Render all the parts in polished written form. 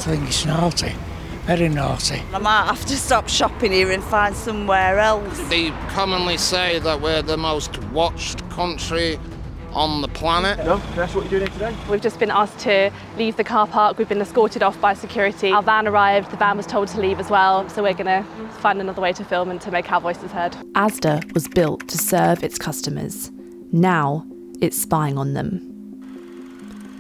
think it's naughty, very naughty. I might have to stop shopping here and find somewhere else. They commonly say that we're the most watched country on the planet. No, that's what you're doing here today? We've just been asked to leave the car park. We've been escorted off by security. Our van arrived, the van was told to leave as well, so we're going to find another way to film and to make our voices heard. Asda was built to serve its customers. Now it's spying on them.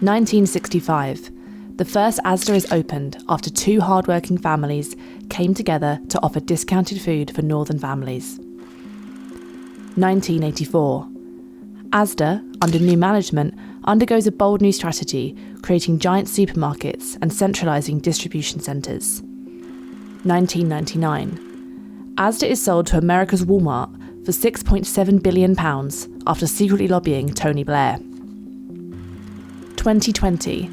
1965. The first Asda is opened after two hard-working families came together to offer discounted food for northern families. 1984. Asda, under new management, undergoes a bold new strategy, creating giant supermarkets and centralising distribution centres. 1999. Asda is sold to America's Walmart for £6.7 billion after secretly lobbying Tony Blair. 2020.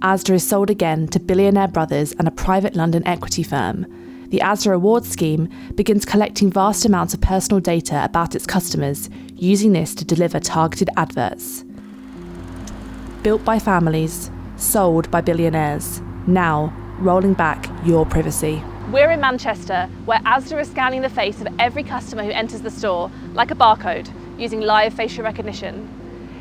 Asda is sold again to billionaire brothers and a private London equity firm. The Asda Rewards scheme begins collecting vast amounts of personal data about its customers, using this to deliver targeted adverts. Built by families, sold by billionaires, now rolling back your privacy. We're in Manchester, where Asda is scanning the face of every customer who enters the store, like a barcode, using live facial recognition.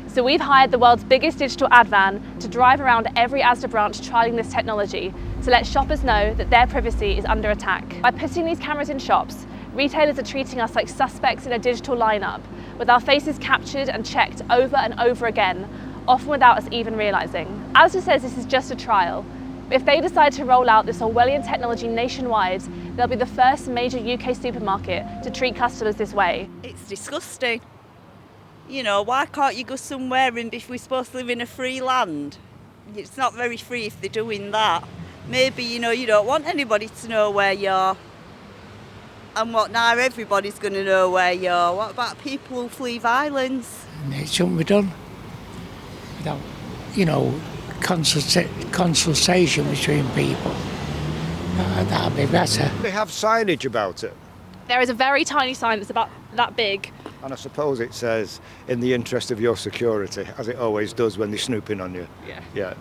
So we've hired the world's biggest digital ad van to drive around every Asda branch trialling this technology to let shoppers know that their privacy is under attack. By putting these cameras in shops, retailers are treating us like suspects in a digital lineup, with our faces captured and checked over and over again, often without us even realising. Asda says this is just a trial. If they decide to roll out this Orwellian technology nationwide, they'll be the first major UK supermarket to treat customers this way. It's disgusting. You know, why can't you go somewhere, and if we're supposed to live in a free land? It's not very free if they're doing that. Maybe, you know, you don't want anybody to know where you are. And what now, everybody's going to know where you are. What about people who flee violence? It shouldn't be done without, you know, consultation between people. That'd be better. They have signage about it. There is a very tiny sign that's about that big. And I suppose it says, in the interest of your security, as it always does when they're snooping on you. Yeah.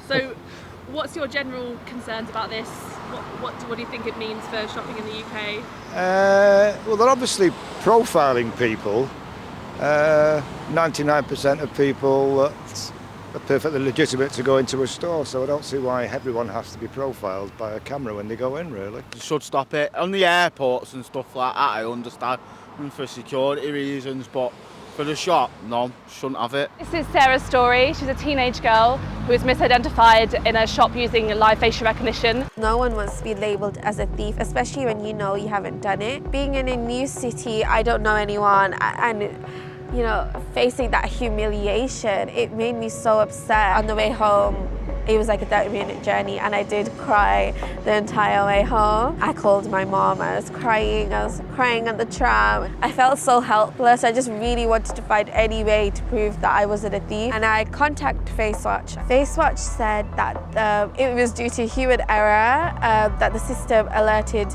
So, what's your general concerns about this? What do you think it means for shopping in the UK? Well, they're obviously profiling people. 99% of people are perfectly legitimate to go into a store, so I don't see why everyone has to be profiled by a camera when they go in, really. They should stop it. On the airports and stuff like that, I understand, and for security reasons, but for the shop, no, shouldn't have it. This is Sarah's story. She's a teenage girl who was misidentified in a shop using live facial recognition. No one wants to be labelled as a thief, especially when you know you haven't done it. Being in a new city, I don't know anyone, and you know, facing that humiliation, it made me so upset. On the way home, it was like a 30-minute journey, and I did cry the entire way home. I called my mom, I was crying on the tram. I felt so helpless. I just really wanted to find any way to prove that I wasn't a thief. And I contacted FaceWatch. FaceWatch said that it was due to human error, that the system alerted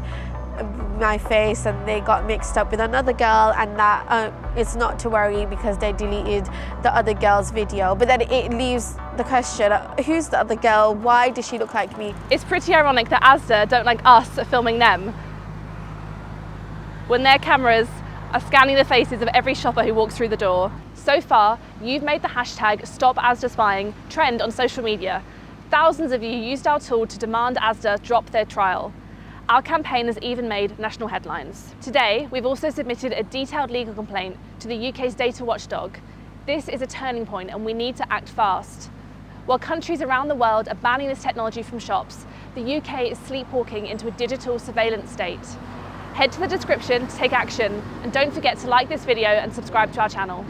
my face and they got mixed up with another girl, and that it's not to worry because they deleted the other girl's video. But then it leaves the question, who's the other girl? Why does she look like me? It's pretty ironic that Asda don't like us filming them when their cameras are scanning the faces of every shopper who walks through the door. So far, you've made the hashtag #StopAsdaSpying trend on social media. Thousands of you used our tool to demand Asda drop their trial. Our campaign has even made national headlines. Today, we've also submitted a detailed legal complaint to the UK's data watchdog. This is a turning point and we need to act fast. While countries around the world are banning this technology from shops, the UK is sleepwalking into a digital surveillance state. Head to the description to take action, and don't forget to like this video and subscribe to our channel.